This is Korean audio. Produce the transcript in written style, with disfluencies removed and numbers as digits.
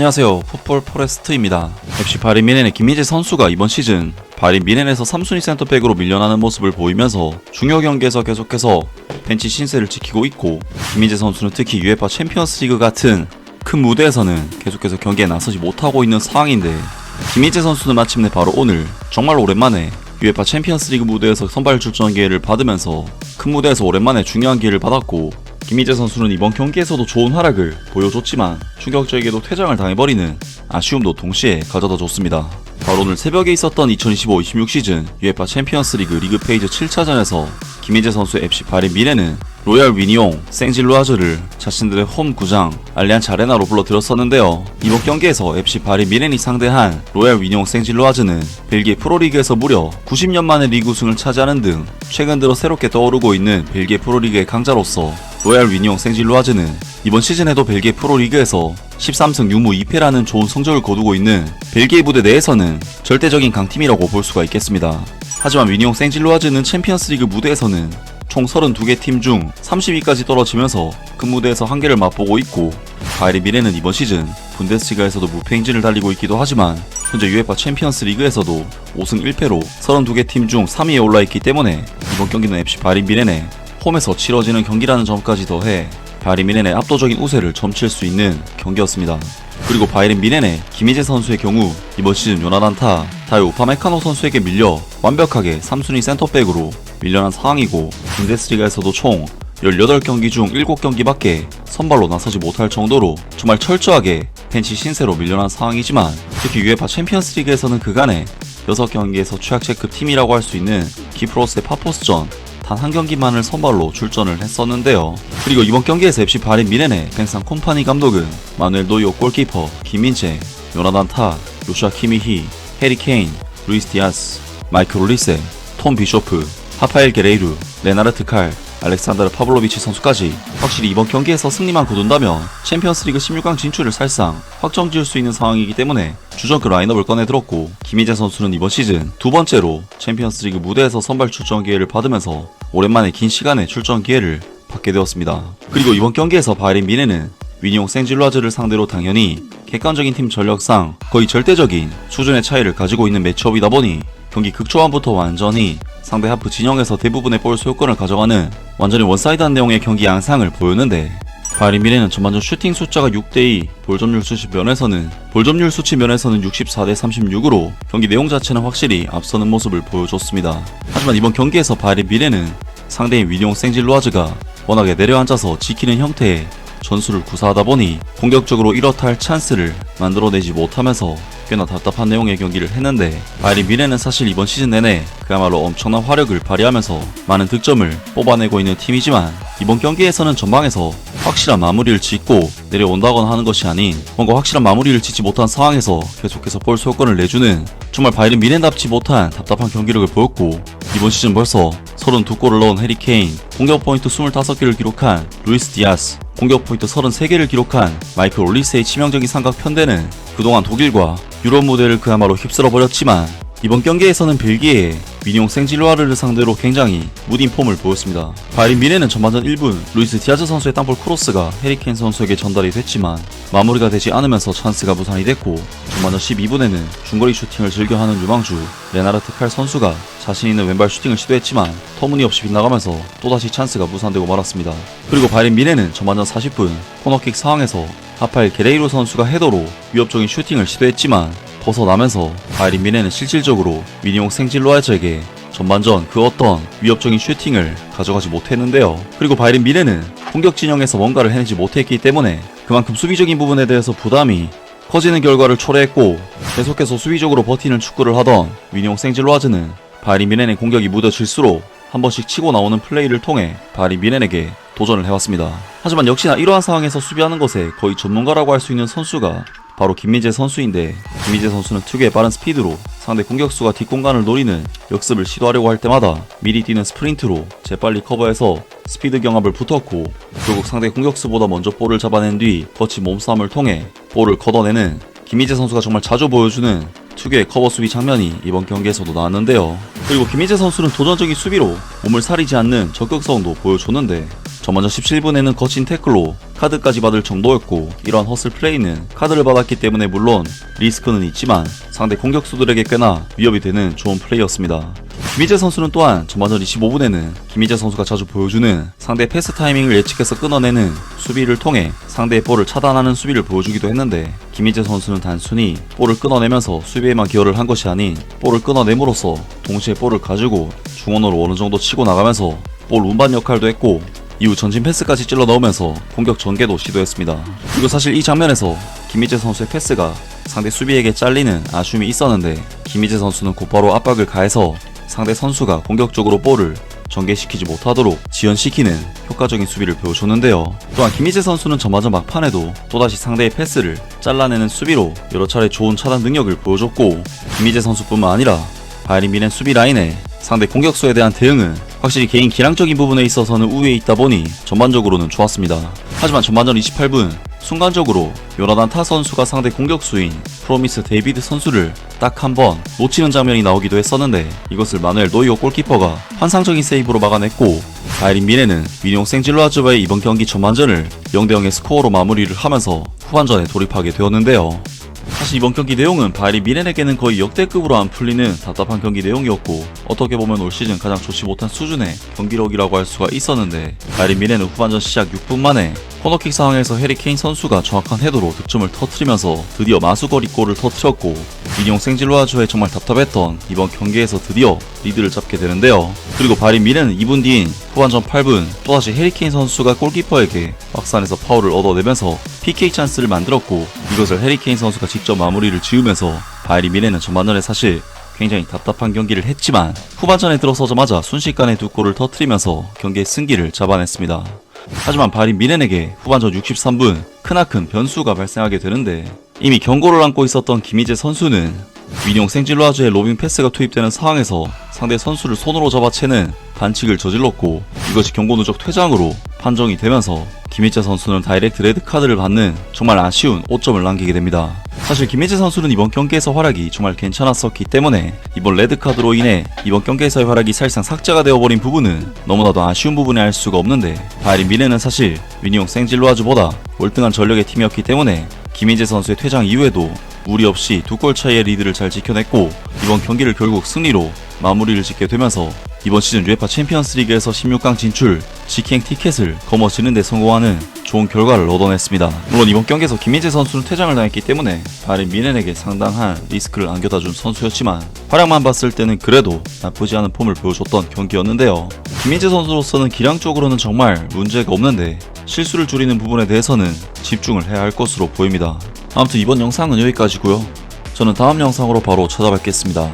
안녕하세요. 풋볼 포레스트입니다. FC 바린 미넨의 김민재 선수가 이번 시즌 바린 미넨에서 3순위 센터백으로 밀려나는 모습을 보이면서 중요 경기에서 계속해서 벤치 신세를 지키고 있고, 김민재 선수는 특히 UEFA 챔피언스리그 같은 큰 무대에서는 계속해서 경기에 나서지 못하고 있는 상황인데, 김민재 선수는 마침내 바로 오늘 정말 오랜만에 UEFA 챔피언스리그 무대에서 선발 출전 기회를 받으면서 큰 무대에서 오랜만에 중요한 기회를 받았고, 김민재 선수는 이번 경기에서도 좋은 활약을 보여줬지만 충격적이게도 퇴장을 당해버리는 아쉬움도 동시에 가져다 줬습니다. 바로 오늘 새벽에 있었던 2025-26 시즌 UEFA 챔피언스리그 리그 페이지 7차전에서 김민재 선수의 FC 바린 미넨은 로얄 위니옹 생질로아즈를 자신들의 홈 구장 알리안츠 아레나로 불러들였었는데요. 이번 경기에서 FC 바린 미넨이 상대한 로얄 위니옹 생질로아즈는 벨기에 프로리그에서 무려 90년 만에 리그 우승을 차지하는 등 최근 들어 새롭게 떠오르고 있는 벨기에 프로리그의 강자로서, 로얄 위니옹 생질로아즈는 이번 시즌에도 벨기에 프로리그에서 13승 6무 2패라는 좋은 성적을 거두고 있는 벨기에 무대 내에서는 절대적인 강팀이라고 볼 수가 있겠습니다. 하지만 위니옹 생질로아즈는 챔피언스리그 무대에서는 총 32개 팀 중 30위까지 떨어지면서 큰 무대에서 한계를 맛보고 있고, 바이에른 미넨은 이번 시즌 분데스리가에서도 무패 행진을 달리고 있기도 하지만 현재 UEFA 챔피언스 리그에서도 5승 1패로 32개 팀 중 3위에 올라있기 때문에 이번 경기는 FC 바이에른 미넨의 홈에서 치러지는 경기라는 점까지 더해 바이에른 미넨의 압도적인 우세를 점칠 수 있는 경기였습니다. 그리고 바이에른 미넨의 김민재 선수의 경우 이번 시즌 요나단타, 다요 우파메카노 선수에게 밀려 완벽하게 3순위 센터백으로 밀려난 상황이고, 분데스리가에서도 총 18경기 중 7경기밖에 선발로 나서지 못할 정도로 정말 철저하게 벤치 신세로 밀려난 상황이지만, 특히 UEFA 챔피언스리그에서는 그간의 6경기에서 최악체급 팀이라고 할 수 있는 키프로스의 파포스전 단 한 경기만을 선발로 출전을 했었는데요. 그리고 이번 경기에서 FC 바린 미넨의 벤상 콤파니 감독은 마누엘 노이어 골키퍼, 김민재, 요나단 타, 요슈아 키미히, 해리 케인, 루이스 디아스, 마이클 올리세, 톰 비쇼프, 하파엘 게레이루, 레나르트 칼, 알렉산드르 파블로비치 선수까지 확실히 이번 경기에서 승리만 거둔다면 챔피언스리그 16강 진출을 살상 확정지을 수 있는 상황이기 때문에 주전급 라인업을 꺼내들었고, 김민재 선수는 이번 시즌 두 번째로 챔피언스리그 무대에서 선발 출전 기회를 받으면서 오랜만에 긴 시간의 출전 기회를 받게 되었습니다. 그리고 이번 경기에서 바이에른 미넨은 위니옹 생질로아즈를 상대로 당연히 객관적인 팀 전력상 거의 절대적인 수준의 차이를 가지고 있는 매치업이다 보니 경기 극초반부터 완전히 상대 하프 진영에서 대부분의 볼 소유권을 가져가는 완전히 원사이드한 내용의 경기 양상을 보였는데, 바이에른 미넨은 전반전 슈팅 숫자가 6대2, 볼점률 수치 면에서는 64대 36으로 경기 내용 자체는 확실히 앞서는 모습을 보여줬습니다. 하지만 이번 경기에서 바이에른 미넨은 상대인 위니옹 생질로아즈가 워낙에 내려앉아서 지키는 형태의 전술을 구사하다 보니 공격적으로 이렇다 할 찬스를 만들어내지 못하면서 꽤나 답답한 내용의 경기를 했는데, 바이에른 미넨은 사실 이번 시즌 내내 그야말로 엄청난 화력을 발휘하면서 많은 득점을 뽑아내고 있는 팀이지만, 이번 경기에서는 전방에서 확실한 마무리를 짓고 내려온다거나 하는 것이 아닌 뭔가 확실한 마무리를 짓지 못한 상황에서 계속해서 볼 소유권을 내주는 정말 바이에른 미넨답지 못한 답답한 경기력을 보였고, 이번 시즌 벌써 32골을 넣은 해리 케인, 공격 포인트 25개를 기록한 루이스 디아스, 공격 포인트 33개를 기록한 마이클 올리세의 치명적인 삼각 편대는 그동안 독일과 유럽 무대를 그야말로 휩쓸어버렸지만, 이번 경기에서는 벨기에의 위니옹 생질로아르를 상대로 굉장히 무딘 폼을 보였습니다. 바이에른 미넨은 전반전 1분 루이스 디아즈 선수의 땅볼 크로스가 해리 케인 선수에게 전달이 됐지만 마무리가 되지 않으면서 찬스가 무산이 됐고, 전반전 12분에는 중거리 슈팅을 즐겨하는 유망주 레나르트 칼 선수가 자신 있는 왼발 슈팅을 시도했지만 터무니없이 빗나가면서 또다시 찬스가 무산되고 말았습니다. 그리고 바이에른 미넨은 전반전 40분 코너킥 상황에서 하파엘 게레이로 선수가 헤더로 위협적인 슈팅을 시도했지만 벗어나면서 바이에른 미넨은 실질적으로 위니옹 생질로아즈에게 전반전 그 어떤 위협적인 슈팅을 가져가지 못했는데요. 그리고 바이에른 미넨은 공격 진영에서 뭔가를 해내지 못했기 때문에 그만큼 수비적인 부분에 대해서 부담이 커지는 결과를 초래했고, 계속해서 수비적으로 버티는 축구를 하던 위니옹 생질로아즈는 바이에른 미넨의 공격이 무뎌질수록 한 번씩 치고 나오는 플레이를 통해 바이에른 미넨에게 도전을 해왔습니다. 하지만 역시나 이러한 상황에서 수비하는 것에 거의 전문가라고 할 수 있는 선수가 바로 김민재 선수인데, 김민재 선수는 특유의 빠른 스피드로 상대 공격수가 뒷공간을 노리는 역습을 시도하려고 할 때마다 미리 뛰는 스프린트로 재빨리 커버해서 스피드 경합을 붙었고, 결국 상대 공격수보다 먼저 볼을 잡아낸 뒤 거친 몸싸움을 통해 볼을 걷어내는 김민재 선수가 정말 자주 보여주는 특유의 커버 수비 장면이 이번 경기에서도 나왔는데요. 그리고 김민재 선수는 도전적인 수비로 몸을 사리지 않는 적극성도 보여줬는데, 전반전 17분에는 거친 태클로 카드까지 받을 정도였고, 이러한 허슬 플레이는 카드를 받았기 때문에 물론 리스크는 있지만 상대 공격수들에게 꽤나 위협이 되는 좋은 플레이였습니다. 김희재 선수는 또한 전반전 25분에는 김희재 선수가 자주 보여주는 상대 패스 타이밍을 예측해서 끊어내는 수비를 통해 상대의 볼을 차단하는 수비를 보여주기도 했는데, 김희재 선수는 단순히 볼을 끊어내면서 수비에만 기여를 한 것이 아닌 볼을 끊어냄으로써 동시에 볼을 가지고 중원으로 어느 정도 치고 나가면서 볼 운반 역할도 했고, 이후 전진 패스까지 찔러 넣으면서 공격 전개도 시도했습니다. 그리고 사실 이 장면에서 김희재 선수의 패스가 상대 수비에게 잘리는 아쉬움이 있었는데, 김희재 선수는 곧바로 압박을 가해서 상대 선수가 공격적으로 볼을 전개시키지 못하도록 지연시키는 효과적인 수비를 보여줬는데요. 또한 김희재 선수는 전반전 막판에도 또다시 상대의 패스를 잘라내는 수비로 여러 차례 좋은 차단 능력을 보여줬고, 김희재 선수뿐만 아니라 바이에른 뮌헨 수비 라인의 상대 공격수에 대한 대응은 확실히 개인 기량적인 부분에 있어서는 우위에 있다 보니 전반적으로는 좋았습니다. 하지만 전반전 28분 순간적으로 요나단 타 선수가 상대 공격수인 프로미스 데이비드 선수를 딱 한 번 놓치는 장면이 나오기도 했었는데, 이것을 마누엘 노이어 골키퍼가 환상적인 세이브로 막아냈고, 바이에른 뮌헨은 위뇽 생질로아즈와의 이번 경기 전반전을 0대0의 스코어로 마무리를 하면서 후반전에 돌입하게 되었는데요. 사실 이번 경기 내용은 바이에른 뮌헨에게는 거의 역대급으로 안 풀리는 답답한 경기 내용이었고, 어떻게 보면 올 시즌 가장 좋지 못한 수준의 경기력이라고 할 수가 있었는데, 바이에른 뮌헨은 후반전 시작 6분 만에 코너킥 상황에서 해리 케인 선수가 정확한 헤더로 득점을 터뜨리면서 드디어 마수거리 골을 터뜨렸고, 위뇽 생질로아즈의 정말 답답했던 이번 경기에서 드디어 리드를 잡게 되는데요. 그리고 바이에른 뮌헨은 2분 뒤인 후반전 8분 또다시 해리 케인 선수가 골키퍼에게 박스안에서 파울을 얻어내면서 PK 찬스를 만들었고, 이것을 해리 케인 선수가 직접 마무리를 지으면서 바이에른 뮌헨은 전반전에 사실 굉장히 답답한 경기를 했지만 후반전에 들어서자마자 순식간에 두 골을 터뜨리면서 경기의 승기를 잡아냈습니다. 하지만 바이에른 뮌헨에게 후반전 63분 크나큰 변수가 발생하게 되는데, 이미 경고를 안고 있었던 김희재 선수는 위뇽 생질로아즈의 로빙 패스가 투입되는 상황에서 상대 선수를 손으로 잡아채는 반칙을 저질렀고, 이것이 경고 누적 퇴장으로 판정이 되면서 김희재 선수는 다이렉트 레드카드를 받는 정말 아쉬운 5점을 남기게 됩니다. 사실 김희재 선수는 이번 경기에서 활약이 정말 괜찮았었기 때문에 이번 레드카드로 인해 이번 경기에서의 활약이 사실상 삭제가 되어버린 부분은 너무나도 아쉬운 부분이 알 수가 없는데, 바이에른 뮌헨은 사실 위뇽 생질로아즈보다 월등한 전력의 팀이었기 때문에 김희재 선수의 퇴장 이후에도 무리 없이 2골 차이의 리드를 잘 지켜냈고, 이번 경기를 결국 승리로 마무리를 짓게 되면서 이번 시즌 UEFA 챔피언스 리그에서 16강 진출 직행 티켓을 거머쥐는 데 성공하는 좋은 결과를 얻어냈습니다. 물론 이번 경기에서 김희재 선수는 퇴장을 당했기 때문에 바이에른 뮌헨에게 상당한 리스크를 안겨다준 선수였지만, 활약만 봤을 때는 그래도 나쁘지 않은 폼을 보여줬던 경기였는데요. 김희재 선수로서는 기량적으로는 정말 문제가 없는데 실수를 줄이는 부분에 대해서는 집중을 해야 할 것으로 보입니다. 아무튼 이번 영상은 여기까지고요. 저는 다음 영상으로 바로 찾아뵙겠습니다.